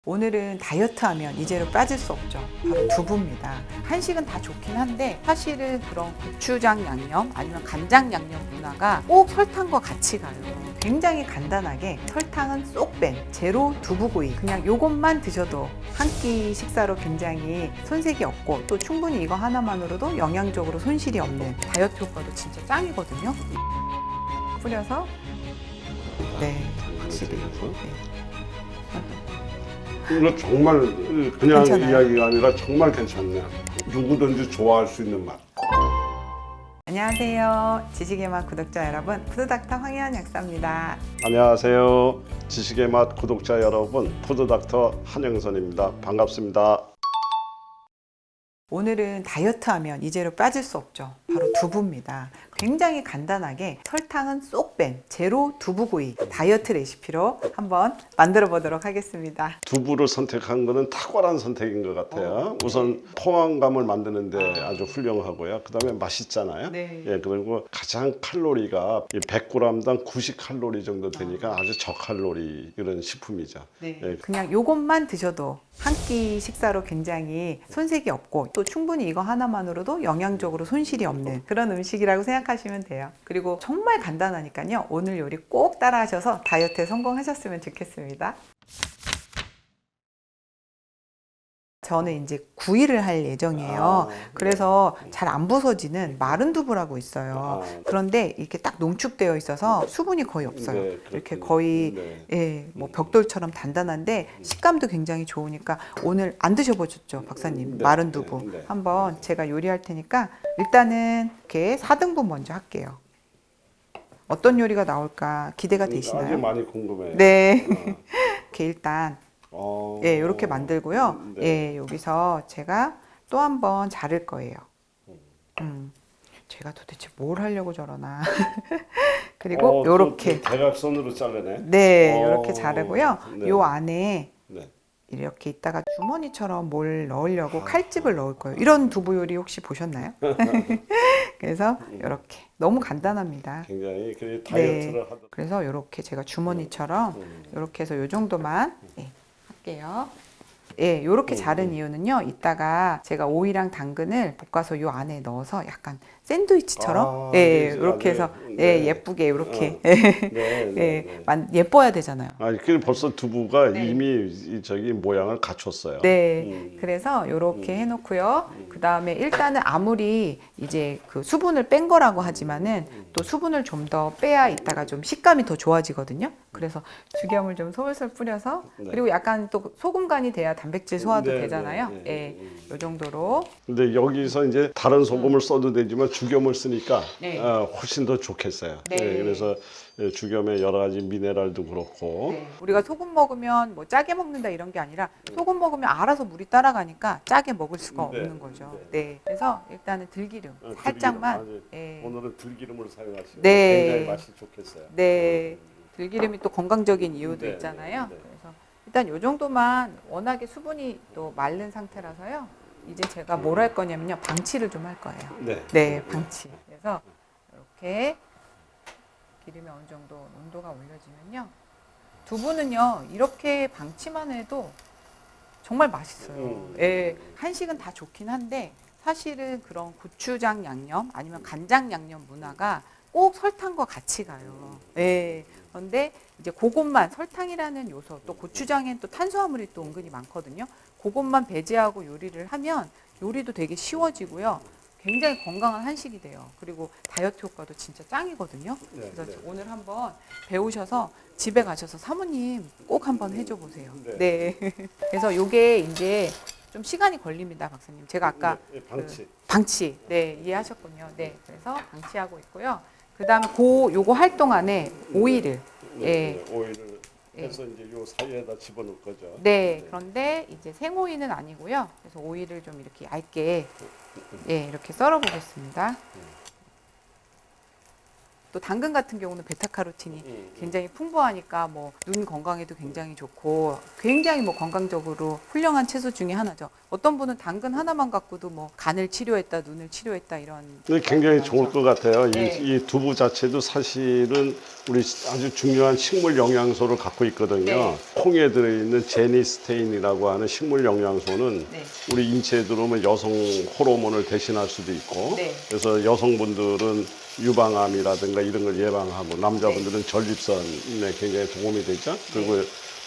오늘은 다이어트 하면 이제로 빠질 수 없죠. 바로 두부입니다. 한식은 다 좋긴 한데 사실은 그런 고추장 양념 아니면 간장 양념 문화가 꼭 설탕과 같이 가요. 굉장히 간단하게 설탕은 쏙 뺀 제로 두부구이, 그냥 요것만 드셔도 한 끼 식사로 굉장히 손색이 없고 또 충분히 이거 하나만으로도 영양적으로 손실이 없는 다이어트 효과도 진짜 짱이거든요. 뿌려서 네, 확실히 이거 정말 그냥 괜찮아요? 이야기가 아니라 정말 괜찮네요. 누구든지 좋아할 수 있는 맛. 안녕하세요. 지식의 맛 구독자 여러분, 푸드닥터 황혜연 약사입니다. 안녕하세요. 지식의 맛 구독자 여러분, 푸드닥터 한영선입니다. 반갑습니다. 오늘은 다이어트 하면 이제로 빠질 수 없죠. 바로 두부입니다. 굉장히 간단하게 설탕은 쏙 뺀 제로 두부구이 다이어트 레시피로 한번 만들어 보도록 하겠습니다. 두부를 선택한 것은 탁월한 선택인 것 같아요. 우선 포만감을 만드는데 아주 훌륭하고요. 그 다음에 맛있잖아요. 네. 예, 그리고 가장 칼로리가 100g당 90칼로리 정도 되니까 아주 저칼로리 이런 식품이죠. 네. 예. 그냥 요것만 드셔도 한 끼 식사로 굉장히 손색이 없고 또 충분히 이거 하나만으로도 영양적으로 손실이 없는 그런 음식이라고 생각하시면 돼요. 그리고 정말 간단하니까요. 오늘 요리 꼭 따라하셔서 다이어트에 성공하셨으면 좋겠습니다. 저는 이제 구이를 할 예정이에요. 그래서 잘 안 부서지는 마른 두부라고 있어요. 그런데 이렇게 딱 농축되어 있어서 수분이 거의 없어요. 네, 이렇게 그렇군요. 거의 네. 예, 뭐 벽돌처럼 단단한데 식감도 굉장히 좋으니까 오늘 안 드셔보셨죠, 박사님? 네, 마른 두부. 네, 네. 한번 제가 요리할 테니까 일단은 이렇게 4등분 먼저 할게요. 어떤 요리가 나올까 기대가 아주 되시나요? 많이 궁금해요. 네. 이렇게 일단 어, 예, 이렇게 만들고요. 네. 예, 여기서 제가 또 한 번 자를 거예요. 제가 도대체 뭘 하려고 저러나. 그리고 요렇게. 대각선으로 자르네. 네, 요렇게 자르고요. 네. 요 안에 네. 이렇게 있다가 주머니처럼 뭘 넣으려고 칼집을 넣을 거예요. 이런 두부 요리 혹시 보셨나요? 그래서 이렇게 너무 간단합니다. 굉장히 그 다이어트를 하던. 그래서 이렇게 제가 주머니처럼 이렇게 해서 요 정도만 할게요. 예, 요렇게 자른 이유는요. 이따가 제가 오이랑 당근을 볶아서 요 안에 넣어서 약간 샌드위치처럼 예, 이렇게 해서 예, 예쁘게 이렇게 예, 예뻐야 되잖아요. 아니, 그 벌써 두부가 네. 이미 저기 모양을 갖췄어요. 네, 그래서 이렇게 해놓고요. 그 다음에 일단은 아무리 이제 그 수분을 뺀 거라고 하지만은 또 수분을 좀 더 빼야 이따가 좀 식감이 더 좋아지거든요. 그래서 죽염을 좀 솔솔 뿌려서 그리고 약간 또 소금 간이 돼야 단백질 소화도 되잖아요. 예, 요 정도로. 근데 여기서 이제 다른 소금을 써도 되지만 죽염을 쓰니까 네. 훨씬 더 좋겠어요. 네. 예, 그래서 죽염의 여러 가지 미네랄도 그렇고. 네. 우리가 소금 먹으면 뭐 짜게 먹는다 이런 게 아니라 소금 먹으면 알아서 물이 따라가니까 짜게 먹을 수가 네. 없는 거죠. 네. 그래서 일단은 들기름 들기름. 살짝만. 아주 예. 오늘은 들기름을 사용하시면 네. 굉장히 맛이 좋겠어요. 네. 들기름이 또 건강적인 이유도 네, 있잖아요. 네, 네. 그래서 일단 요 정도만 워낙에 수분이 또 마른 상태라서요. 이제 제가 뭘 할 거냐면요. 방치를 좀 할 거예요. 네. 네, 방치. 그래서 이렇게 기름이 어느 정도 온도가 올려지면요. 두부는요, 이렇게 방치만 해도 정말 맛있어요. 예, 한식은 다 좋긴 한데 사실은 그런 고추장 양념 아니면 간장 양념 문화가 꼭 설탕과 같이 가요. 예. 그런데 이제 그것만 설탕이라는 요소 또 고추장엔 또 탄수화물이 또 은근히 많거든요. 그것만 배제하고 요리를 하면 요리도 되게 쉬워지고요. 굉장히 건강한 한식이 돼요. 그리고 다이어트 효과도 진짜 짱이거든요. 그래서 오늘 한번 배우셔서 집에 가셔서 사모님 꼭 한번 해줘 보세요. 네. 그래서 요게 이제 좀 시간이 걸립니다, 박사님. 제가 아까 방치. 방치, 네, 이해하셨군요. 네, 그래서 방치하고 있고요. 그 다음에 요거 할 동안에 오이를, 예. 오일을 해서 이제 요 사이에다 집어넣을 거죠. 네, 그런데 이제 생오이는 아니고요. 그래서 오이를 좀 이렇게 얇게, 예, 이렇게 썰어 보겠습니다. 또 당근 같은 경우는 베타카로틴이 굉장히 풍부하니까 뭐 눈 건강에도 굉장히 좋고 굉장히 뭐 건강적으로 훌륭한 채소 중에 하나죠. 어떤 분은 당근 하나만 갖고도 뭐 간을 치료했다, 눈을 치료했다 이런. 근데 굉장히 좋을 것 같아요. 네. 이 두부 자체도 사실은 우리 아주 중요한 식물 영양소를 갖고 있거든요. 네. 콩에 들어있는 제니스테인이라고 하는 식물 영양소는 네. 우리 인체에 들어오면 여성 호르몬을 대신할 수도 있고 네. 그래서 여성분들은 유방암이라든가 이런 걸 예방하고 남자분들은 전립선에 굉장히 도움이 되죠. 그리고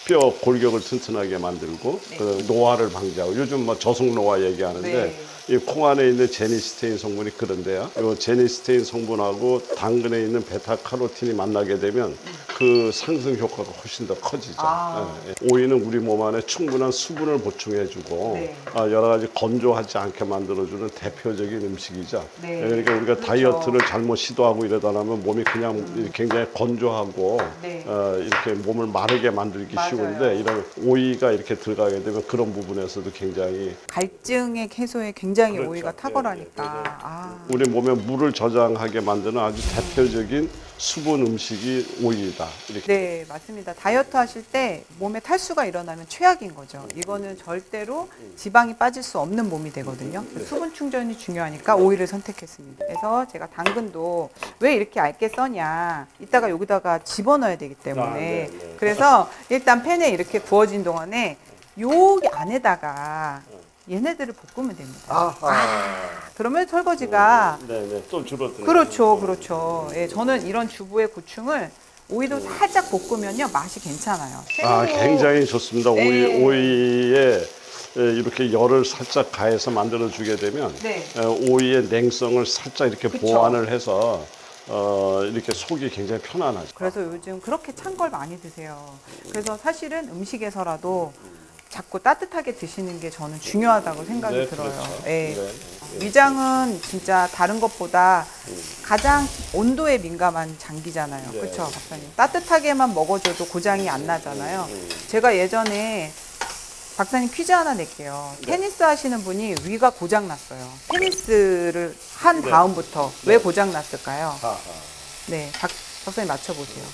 뼈 골격을 튼튼하게 만들고 네. 그 노화를 방지하고 요즘 뭐 저속 노화 얘기하는데 네. 이 콩 안에 있는 제니스테인 성분이 그런데요. 이 제니스테인 성분하고 당근에 있는 베타카로틴이 만나게 되면 그 상승 효과가 훨씬 더 커지죠. 아. 예, 예. 오이는 우리 몸 안에 충분한 수분을 보충해주고 네. 여러 가지 건조하지 않게 만들어주는 대표적인 음식이죠. 네. 예, 그러니까 우리가 그렇죠. 다이어트를 잘못 시도하고 이러다 나면 몸이 그냥 굉장히 건조하고 네. 이렇게 몸을 마르게 만들기 맞아요. 쉬운데 이런 오이가 이렇게 들어가게 되면 그런 부분에서도 굉장히 갈증의 해소에 굉장히 그렇죠. 오이가 탁월하니까. 아. 우리 몸에 물을 저장하게 만드는 아주 대표적인 수분 음식이 오이다. 이렇게. 네, 맞습니다. 다이어트 하실 때 몸에 탈수가 일어나면 최악인 거죠. 이거는 절대로 지방이 빠질 수 없는 몸이 되거든요. 수분 충전이 중요하니까 오이를 선택했습니다. 그래서 제가 당근도 왜 이렇게 얇게 써냐. 이따가 여기다가 집어넣어야 되기 때문에. 네. 그래서 일단 팬에 이렇게 구워진 동안에 여기 안에다가 얘네들을 볶으면 됩니다. 그러면 설거지가 네네 또 줄어드는. 그렇죠, 그렇죠. 예, 저는 이런 주부의 고충을 오이도 살짝 볶으면요 맛이 괜찮아요. 굉장히 좋습니다. 네. 오이에 이렇게 열을 살짝 가해서 만들어 주게 되면 네. 오이의 냉성을 살짝 이렇게 그쵸. 보완을 해서 이렇게 속이 굉장히 편안하죠. 그래서 요즘 그렇게 찬 걸 많이 드세요. 그래서 사실은 음식에서라도 자꾸 따뜻하게 드시는 게 저는 중요하다고 생각이 네, 들어요. 그렇죠. 예. 네. 위장은 진짜 다른 것보다 가장 온도에 민감한 장기잖아요. 네. 그렇죠, 박사님? 따뜻하게만 먹어줘도 고장이 안 나잖아요. 제가 예전에 박사님 퀴즈 하나 낼게요. 테니스 하시는 분이 위가 고장 났어요. 테니스를 한 다음부터 왜 고장 났을까요? 네, 박사님 맞춰보세요.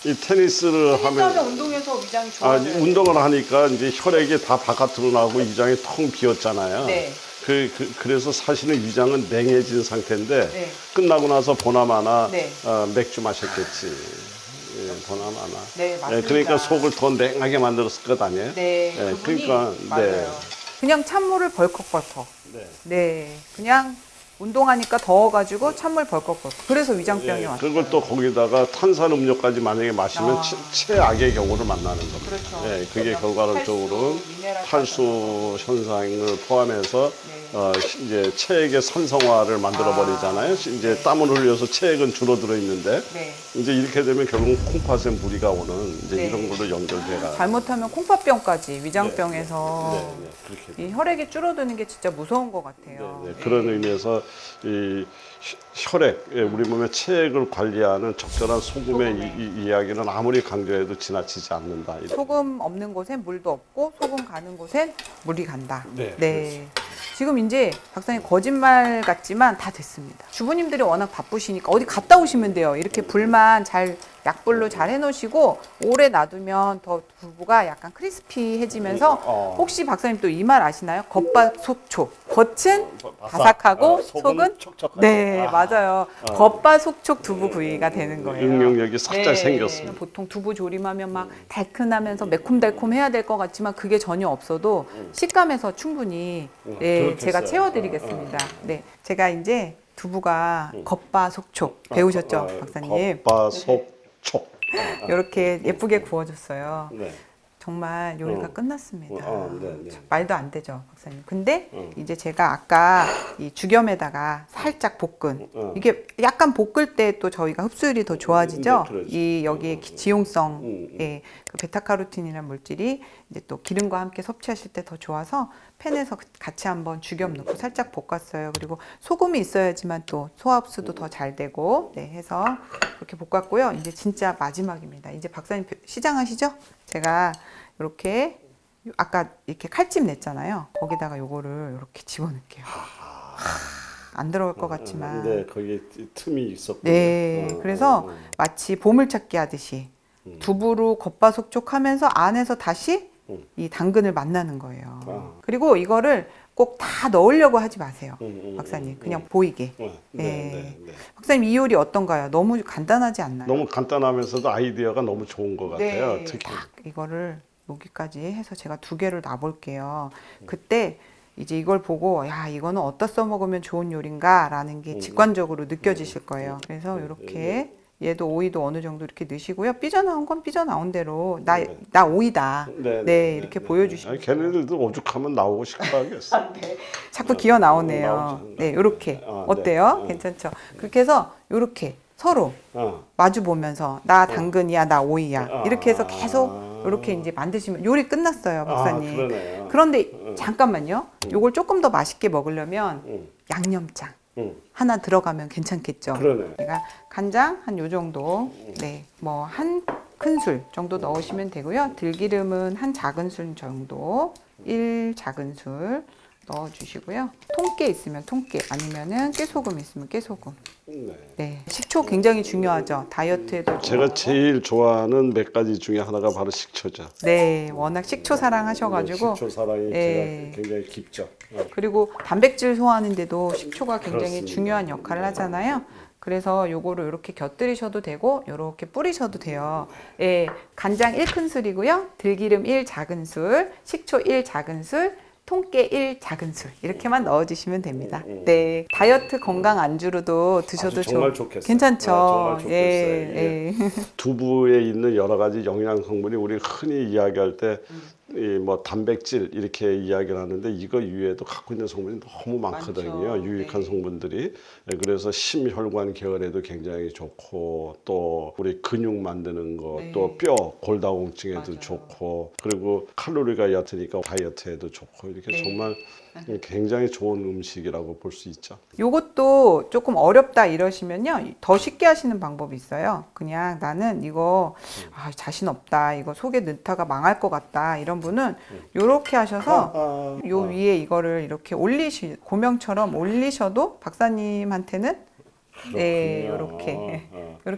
이 테니스를 하면 운동해서 위장이 운동을 하니까 이제 혈액이 다 바깥으로 나오고 위장이 텅 비었잖아요. 네. 그래서 사실은 위장은 냉해진 상태인데 네. 끝나고 나서 보나마나 네. 맥주 마셨겠지. 예, 보나마나. 네, 맞습니다. 그러니까 속을 더 냉하게 만들었을 것 아니에요? 네, 예, 그분이 그러니까 맞아요. 그냥 찬물을 벌컥벌컥. 네. 네, 그냥 운동하니까 더워가지고 찬물 벌컥벌컥. 그래서 위장병이 예, 왔어요. 그리고 또 거기다가 탄산 음료까지 만약에 마시면 아. 최악의 경우를 만나는 겁니다. 그렇죠. 예, 그게 그러면 결과적으로 탈수, 미네랄 탈수 현상을 포함해서 네. 이제 체액의 산성화를 만들어 버리잖아요. 이제 땀을 흘려서 체액은 줄어들어 있는데 네. 이제 이렇게 되면 결국 콩팥에 무리가 오는 이제 네. 이런 걸로 연결돼가. 잘못하면 콩팥병까지 위장병에서 네, 그렇게. 이 혈액이 줄어드는 게 진짜 무서운 것 같아요. 네, 그런 의미에서 이 혈액, 우리 몸의 체액을 관리하는 적절한 소금의 이야기는 아무리 강조해도 지나치지 않는다. 이렇게. 소금 없는 곳엔 물도 없고 소금 가는 곳엔 물이 간다. 네, 지금 이제 박사님 거짓말 같지만 다 됐습니다. 주부님들이 워낙 바쁘시니까 어디 갔다 오시면 돼요. 이렇게 불만 잘 약불로 잘 해놓으시고 오래 놔두면 더 두부가 약간 크리스피해지면서 혹시 박사님 또 이 말 아시나요? 겉바속촉. 겉은 바삭하고 속은 촉촉하죠. 네, 맞아요. 겉바속촉 두부 구이가 되는 거예요. 응용력이 살짝 네. 생겼습니다. 보통 두부 조림하면 막 달큰하면서 매콤달콤해야 될 것 같지만 그게 전혀 없어도 식감에서 충분히 네, 그렇겠어요. 제가 채워드리겠습니다. 네, 제가 이제 두부가 겉바속촉 배우셨죠, 박사님? 겉바속촉. 이렇게 예쁘게 구워줬어요. 네. 정말 요리가 끝났습니다. 네. 말도 안 되죠, 박사님. 근데 이제 제가 아까 이 죽염에다가 살짝 볶은 이게 약간 볶을 때 또 저희가 흡수율이 더 좋아지죠. 그렇죠. 이 여기에 지용성, 예, 그 베타카로틴이라는 물질이 이제 또 기름과 함께 섭취하실 때 더 좋아서 팬에서 같이 한번 죽염 넣고 살짝 볶았어요. 그리고 소금이 있어야지만 또 소화 흡수도 더 잘 되고, 네, 해서 이렇게 볶았고요. 이제 진짜 마지막입니다. 이제 박사님 시장하시죠? 제가 이렇게 아까 이렇게 칼집 냈잖아요. 거기다가 요거를 이렇게 집어넣을게요. 안 들어올 것 같지만. 네, 거기 틈이 있었고. 네, 그래서 마치 보물찾기 하듯이 두부로 겉바속촉하면서 안에서 다시 이 당근을 만나는 거예요. 그리고 이거를 꼭 다 넣으려고 하지 마세요, 박사님. 그냥 보이게. 네. 박사님, 이 요리 어떤가요? 너무 간단하지 않나요? 너무 간단하면서도 아이디어가 너무 좋은 것 같아요. 네, 특히. 딱 이거를 여기까지 해서 제가 2개를 놔볼게요. 그때 이제 이걸 보고 야, 이거는 어디다 써먹으면 좋은 요리인가 라는 게 직관적으로 느껴지실 거예요. 그래서 이렇게 얘도 오이도 어느 정도 이렇게 넣으시고요. 삐져나온 건 삐져나온 대로 나 오이다. 네, 이렇게 보여주시면 돼요. 걔네들도 오죽하면 나오고 싶어 하겠어. 자꾸 기어 나오네요. 나오죠. 네, 이렇게 어때요? 괜찮죠? 그렇게 해서 이렇게 서로 마주 보면서 나 당근이야, 나 오이야 이렇게 해서 계속 이렇게 이제 만드시면 요리 끝났어요, 박사님. 그러네요. 그런데 잠깐만요. 요걸 조금 더 맛있게 먹으려면 양념장 하나 들어가면 괜찮겠죠? 그러네. 제가 간장 한 요 정도, 네, 뭐 한 큰술 정도 넣으시면 되고요. 들기름은 한 작은술 정도, 1작은술 넣어주시고요. 통깨 있으면 통깨, 아니면은 깨소금 있으면 깨소금. 네, 식초 굉장히 중요하죠. 다이어트에도. 제가 제일 좋아하는 몇 가지 중에 하나가 바로 식초죠. 네, 워낙 식초 사랑하셔가지고. 식초 사랑이 네. 제가 굉장히 깊죠. 그리고 단백질 소화하는데도 식초가 굉장히 그렇습니다. 중요한 역할을 하잖아요. 그래서 요거를 이렇게 곁들이셔도 되고 이렇게 뿌리셔도 돼요. 예, 간장 1큰술이고요. 들기름 1작은술, 식초 1작은술, 통깨 1작은술 이렇게만 넣어주시면 됩니다. 네, 다이어트 건강 안주로도 드셔도 정말 좋겠어요. 괜찮죠. 정말 좋겠어요. 예. 두부에 있는 여러 가지 영양 성분이 우리 흔히 이야기할 때 뭐 단백질 이렇게 이야기를 하는데 이거 이외에도 갖고 있는 성분이 너무 많거든요. 많죠. 유익한 네. 성분들이. 그래서 심혈관 계열에도 굉장히 좋고 또 우리 근육 만드는 거, 네. 또 뼈 골다공증에도 맞아요. 좋고, 그리고 칼로리가 얕으니까 다이어트에도 좋고, 이렇게 네. 정말 굉장히 좋은 음식이라고 볼 수 있죠. 요것도 조금 어렵다 이러시면요, 더 쉽게 하시는 방법이 있어요. 그냥 나는 이거 자신 없다, 이거 속에 넣다가 망할 것 같다, 이런 분은 요렇게 하셔서 요 위에 이거를 이렇게 고명처럼 올리셔도 박사님한테는 네, 요렇게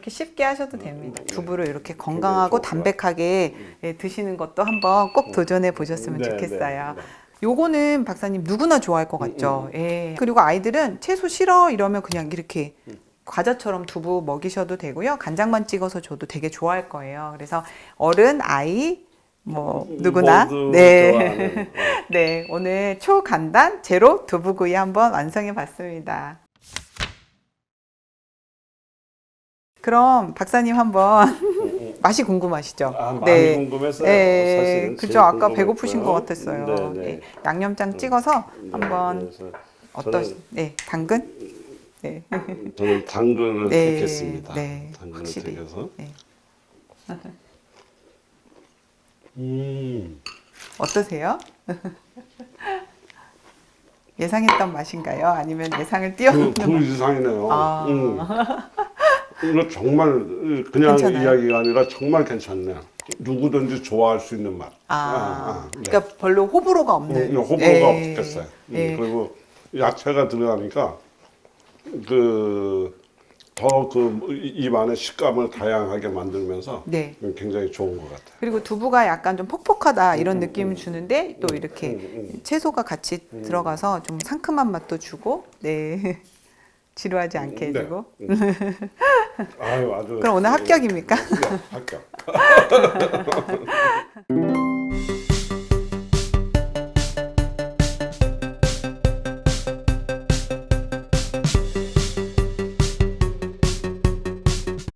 쉽게 하셔도 됩니다. 두부를 이렇게 건강하고 담백하게 드시는 것도 한번 꼭 도전해 보셨으면 좋겠어요. 요거는 박사님 누구나 좋아할 것 같죠. 예. 그리고 아이들은 채소 싫어 이러면 그냥 이렇게 과자처럼 두부 먹이셔도 되고요. 간장만 찍어서 줘도 되게 좋아할 거예요. 그래서 어른, 아이, 뭐 누구나 네. 네, 오늘 초간단 제로 두부구이 한번 완성해 봤습니다. 그럼 박사님 한번 맛이 궁금하시죠? 많이 궁금했어요. 네, 사실은 그죠. 제일 아까 궁금했고요. 배고프신 것 같았어요. 네. 네, 양념장 찍어서 한번 저는 당근? 네. 저는 당근을 네, 택했습니다. 네, 당근을 확실히. 택해서. 네. 어떠세요? 예상했던 맛인가요? 아니면 예상을 뛰어넘는 그 맛? 이상이네요. 아. 이거 정말 그냥 괜찮아요? 이야기가 아니라 정말 괜찮네요. 누구든지 좋아할 수 있는 맛. 네. 그러니까 별로 호불호가 없는. 호불호가 없겠어요. 예. 그리고 야채가 들어가니까 더 입 안에 식감을 다양하게 만들면서 네. 굉장히 좋은 것 같아요. 그리고 두부가 약간 좀 퍽퍽하다 이런 느낌을 주는데 또 이렇게 채소가 같이 들어가서 좀 상큼한 맛도 주고, 네. 지루하지 않게 해주고. 아유, 아주. 그럼 오늘 합격입니까? 합격.